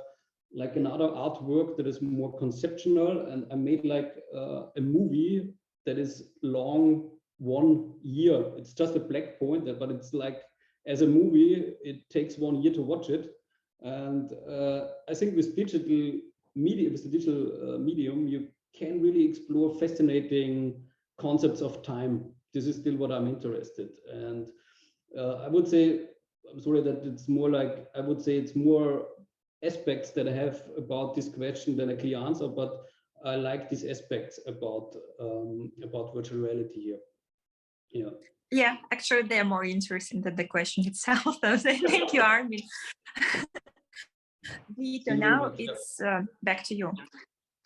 like another artwork that is more conceptual, and I made like a movie that is long 1 year. It's just a black point, but it's like as a movie, it takes 1 year to watch it. And I think with digital media, with the digital medium, you can really explore fascinating concepts of time. This is still what I'm interested. And I would say, I'm sorry that it's more like, I would say it's more aspects that I have about this question than a clear answer, but I like these aspects about virtual reality here. Yeah. Yeah, actually, they're more interesting than the question itself. So thank you, Armin. Vito, now it's back to you.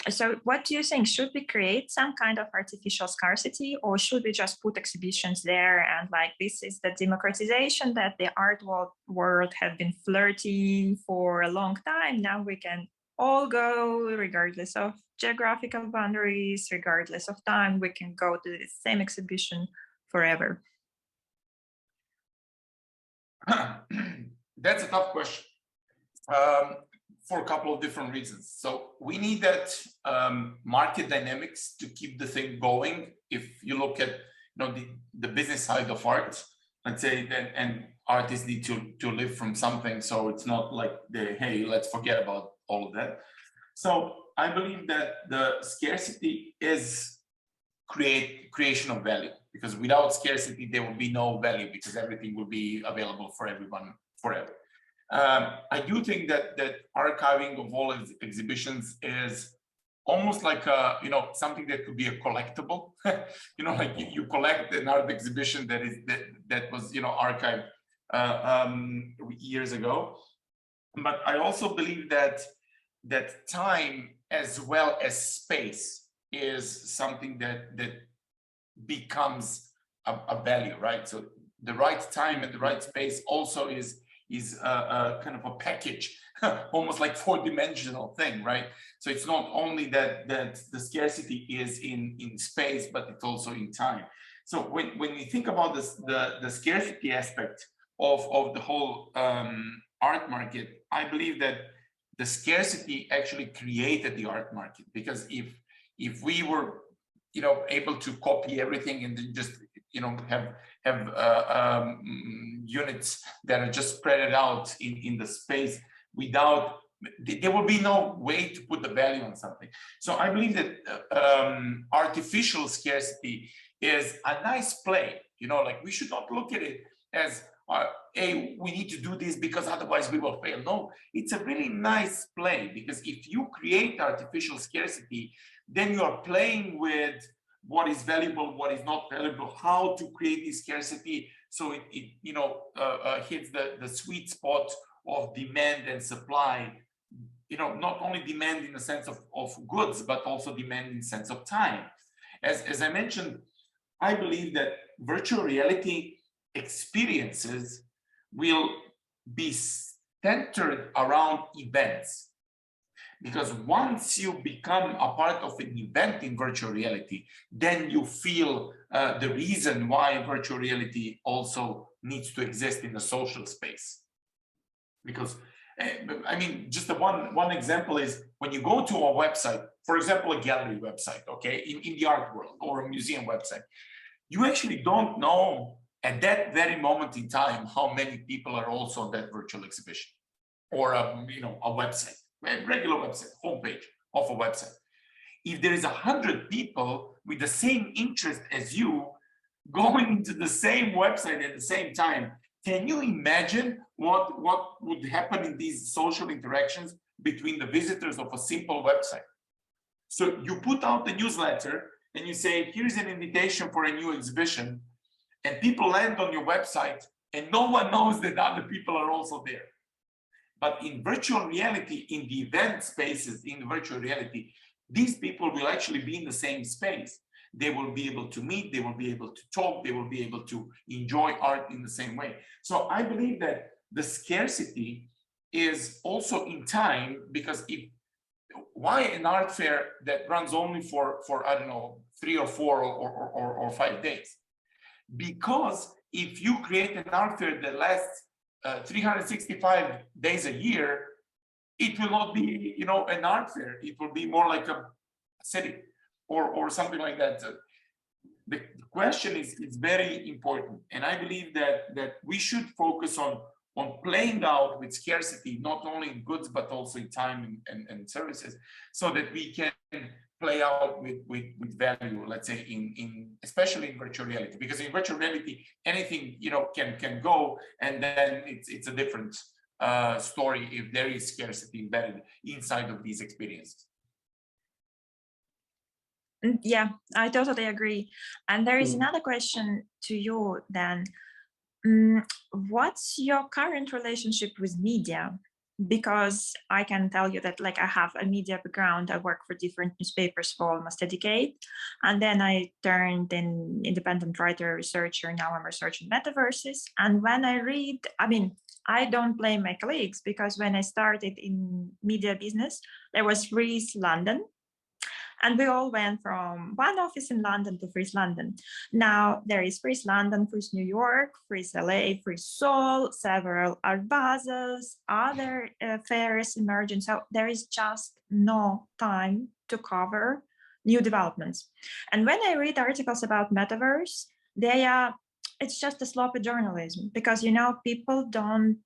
So what do you think? Should we create some kind of artificial scarcity, or should we just put exhibitions there and like this is the democratization that the art world have been flirting for a long time? Now we can all go regardless of geographical boundaries, regardless of time, we can go to the same exhibition forever. That's a tough question. For a couple of different reasons. So we need that market dynamics to keep the thing going. If you look at the business side of art, let's say that, and artists need to live from something, so it's not like hey, let's forget about all of that. So I believe that the scarcity is creation of value, because without scarcity there will be no value, because everything will be available for everyone forever. I do think that archiving of all exhibitions is almost like something that could be a collectible. Like you collect an art exhibition that was archived years ago. But I also believe that time as well as space is something that becomes a value, right? So the right time and the right space also is a kind of a package, almost like four-dimensional thing, right? So it's not only that the scarcity is in space, but it's also in time. So when you think about this, the scarcity aspect of the whole art market, I believe that the scarcity actually created the art market, because if we were able to copy everything and then just have units that are just spread out in the space without, there will be no way to put the value on something. So I believe that artificial scarcity is a nice play. Like we should not look at it as hey, we need to do this because otherwise we will fail. No, it's a really nice play, because if you create artificial scarcity, then you are playing with what is valuable, what is not valuable, how to create this scarcity so it hits the sweet spot of demand and supply. Not only demand in the sense of goods, but also demand in the sense of time. As I mentioned, I believe that virtual reality experiences will be centered around events. Because once you become a part of an event in virtual reality, then you feel the reason why virtual reality also needs to exist in the social space. Because, I mean, just one example is when you go to a website, for example, a gallery website, okay, in the art world, or a museum website, you actually don't know at that very moment in time how many people are also on that virtual exhibition, or a website. A regular website, homepage of a website. If there is 100 people with the same interest as you going into the same website at the same time, can you imagine what would happen in these social interactions between the visitors of a simple website? So you put out a newsletter and you say, here's an invitation for a new exhibition, and people land on your website and no one knows that other people are also there. But in virtual reality, in the event spaces, in virtual reality, these people will actually be in the same space. They will be able to meet, they will be able to talk, they will be able to enjoy art in the same way. So I believe that the scarcity is also in time, because why an art fair that runs only for I don't know, 3 or 4 or 5 days? Because if you create an art fair that lasts 365 days a year, it will not be, an art fair. It will be more like a city or something like that. So the question is very important, and I believe that we should focus on playing out with scarcity, not only in goods but also in time and services, so that we can play out with value, let's say, especially in virtual reality, because in virtual reality anything can go, and then it's a different story if there is scarcity embedded inside of these experiences. Yeah, I totally agree. And there is another question to you then. What's your current relationship with media? because I can tell you that like I have a media background. I work for different newspapers for almost a decade. And then I turned an independent writer, researcher. Now I'm researching metaverses. And when I read, I mean, I don't blame my colleagues, because when I started in media business, there was Freeze London. And we all went from one office in London to Freeze London. Now there is Freeze London, Freeze New York, Freeze LA, Freeze Seoul, several Art Basels, other fairs emerging. So there is just no time to cover new developments. And when I read articles about metaverse, it's just a sloppy journalism, because people don't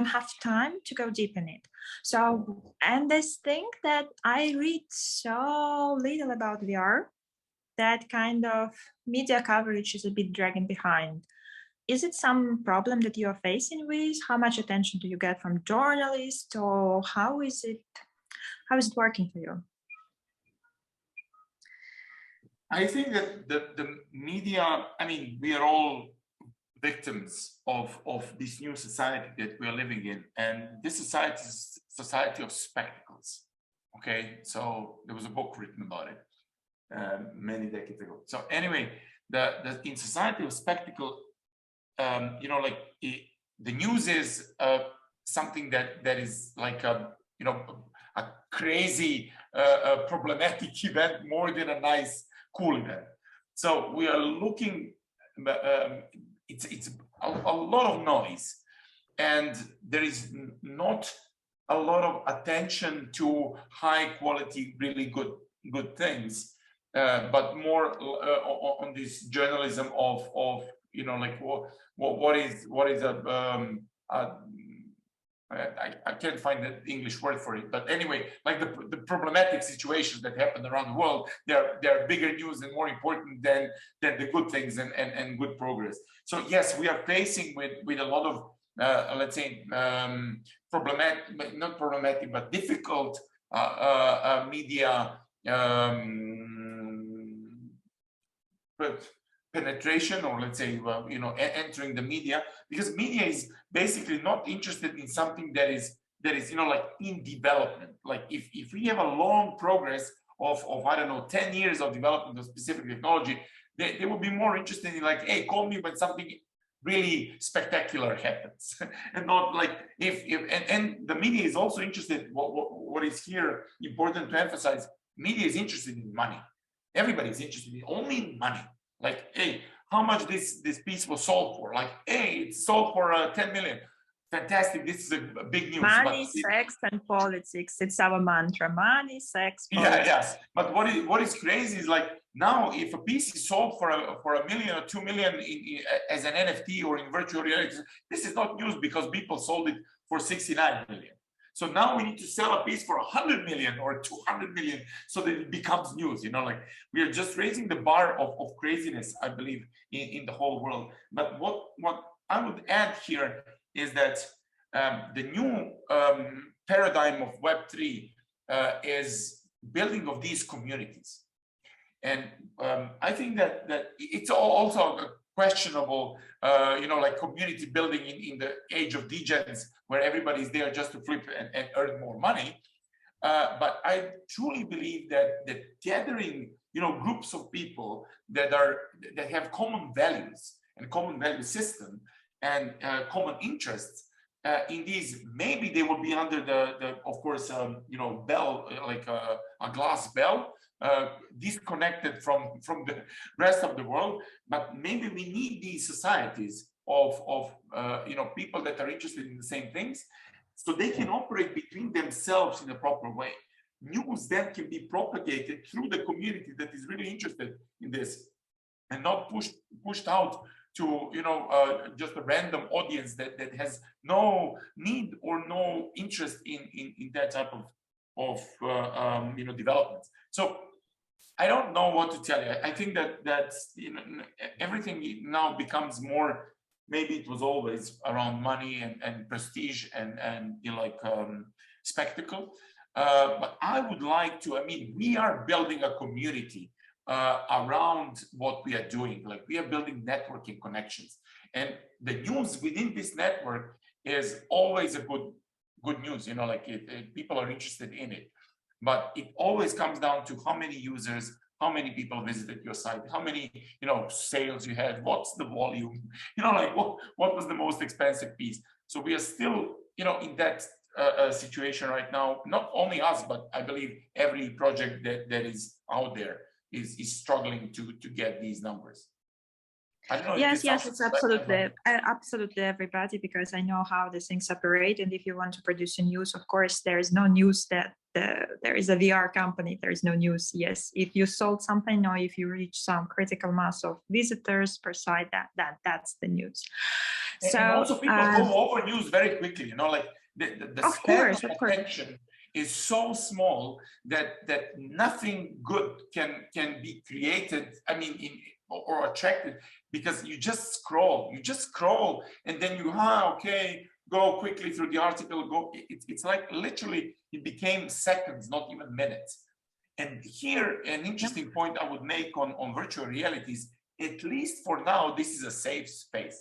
have time to go deep in it. So, and this thing that I read so little about VR, that kind of media coverage is a bit dragging behind. Is it some problem that you are facing with? How much attention do you get from journalists, or how is it working for you? I think that the media, I mean, we are all victims of this new society that we are living in. And this society is a society of spectacles. Okay, so there was a book written about it many decades ago. So anyway, in society of spectacle, the news is something that is like a crazy, problematic event more than a nice, cool event. So we are looking, it's a lot of noise, and there is not a lot of attention to high quality, really good things, but more on this journalism of what is I can't find the English word for it, but anyway, like the problematic situations that happen around the world, they're bigger news and more important than the good things and good progress. So yes, we are facing with a lot of let's say problematic, not problematic, but difficult media penetration, or let's say entering the media, because media is basically not interested in something that is like in development. Like if we have a long progress of I don't know 10 years of development of specific technology, they will be more interested in like, hey, call me when something really spectacular happens. And not like and the media is also interested, what is here important to emphasize, media is interested in money. Everybody is interested in only money. Like, hey, how much this piece was sold for? Like, hey, it's sold for 10 million. Fantastic. This is a big news. Money, sex, and politics. It's our mantra. Money, sex, politics. Yeah, yes. But what is crazy is like, now if a piece is sold for a million or 2 million as an NFT or in virtual reality, this is not news, because people sold it for 69 million. So now we need to sell a piece for 100 million or 200 million so that it becomes news. Like we are just raising the bar of craziness, I believe, in the whole world. But what I would add here is that the new paradigm of Web3 is building of these communities. And I think that it's also a questionable, like community building in the age of degens, where everybody's there just to flip and earn more money. But I truly believe that gathering, groups of people that have common values and common value system and common interests in these, maybe they will be under the of course, bell, like a glass bell, disconnected from the rest of the world. But maybe we need these societies of people that are interested in the same things, so they can operate between themselves in a proper way. News then can be propagated through the community that is really interested in this, and not pushed out to just a random audience that has no need or no interest in that type of developments. So I don't know what to tell you. I think that's everything now becomes more, maybe it was always around money and prestige and spectacle. But I would like to, we are building a community around what we are doing. Like, we are building networking connections, and the news within this network is always a good news, you know, like people are interested in it. But it always comes down to how many users, how many people visited your site, how many, you know, sales you had, what's the volume, you know, like what was the most expensive piece. So we are still, you know, in that situation right now. Not only us, but I believe every project that is out there is struggling to get these numbers. I don't know. Yes, it's absolutely everybody, because I know how the things operate. And if you want to produce a news, of course, there is no news that there is a VR company. There is no news. Yes, if you sold something or if you reach some critical mass of visitors per site, that's the news. So and also people go over news very quickly. You know, like the span of attention is so small that nothing good can be created. I mean, or attracted, because you just scroll, and then you okay, go quickly through the article, go. It's like literally it became seconds, not even minutes. And here, an interesting point I would make on virtual realities, at least for now, this is a safe space.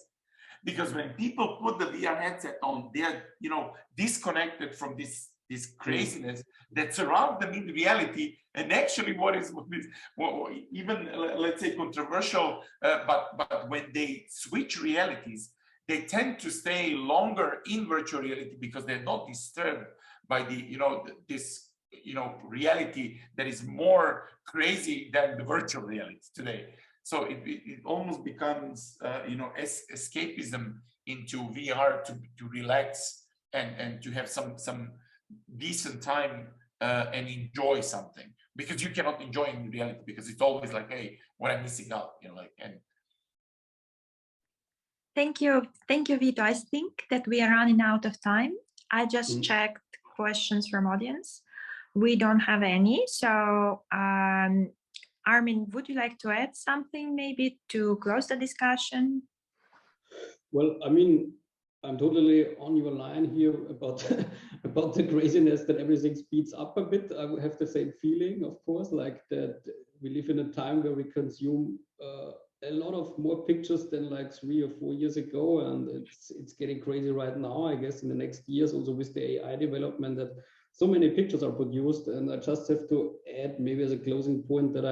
Because when people put the VR headset on, they're, you know, disconnected from this craziness that surrounds them in reality. And actually what is even, let's say, controversial, but when they switch realities, they tend to stay longer in virtual reality because they're not disturbed by the, you know, this, you know, reality that is more crazy than the virtual reality today. So it almost becomes, you know, escapism into VR to relax and to have some decent time and enjoy something, because you cannot enjoy in reality because it's always like, hey, what I'm missing out, you know, like. And thank you, Vito. I think that we are running out of time. I just checked questions from audience. We don't have any. So Armin, would you like to add something maybe to close the discussion? Well, I mean, I'm totally on your line here about about the craziness that everything speeds up a bit. I have the same feeling, of course, like that we live in a time where we consume a lot of more pictures than like 3 or 4 years ago, and it's getting crazy right now. I guess in the next years, also with the AI development, that so many pictures are produced. And I just have to add, maybe as a closing point, that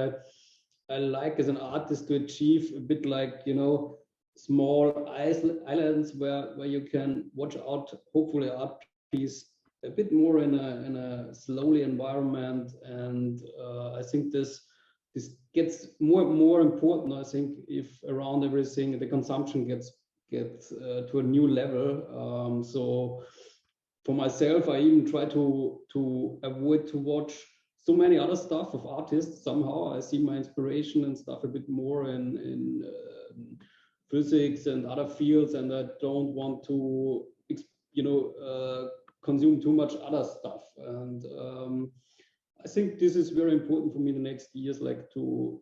I like as an artist to achieve a bit like, you know, small islands where you can watch out, hopefully, art piece a bit more in a slowly environment. And I think this gets more and more important. I think if around everything the consumption gets to a new level. So for myself, I even try to avoid to watch so many other stuff of artists. Somehow I see my inspiration and stuff a bit more in physics and other fields, and I don't want to, you know, consume too much other stuff. And I think this is very important for me in the next years, like to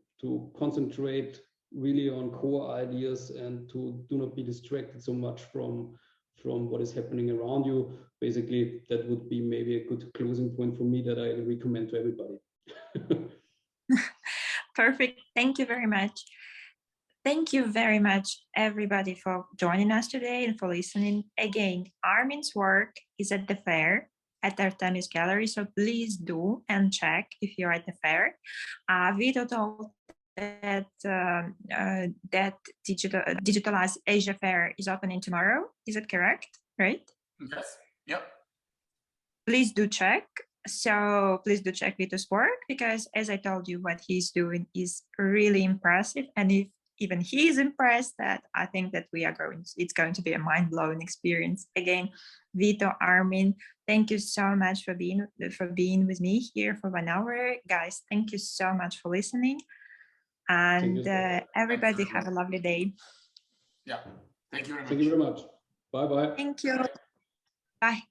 concentrate really on core ideas and to do not be distracted so much from what is happening around you. Basically, that would be maybe a good closing point for me that I recommend to everybody. Perfect. Thank you very much. Thank you very much, everybody, for joining us today and for listening. Again, Armin's work is at the fair at Artemis Gallery, so please do and check if you're at the fair. Vito told that that Digitalized Asia Fair is opening tomorrow. Is it correct? Right? Yes. Yep. Please do check. So please do check Vito's work, because as I told you, what he's doing is really impressive. And if even he's impressed, that I think that it's going to be a mind-blowing experience. Again, Vito, Armin, thank you so much for being with me here for 1 hour. Guys, thank you so much for listening. And everybody have a lovely day. Yeah. Thank you very much. Thank you very much. Bye-bye. Thank you. Bye.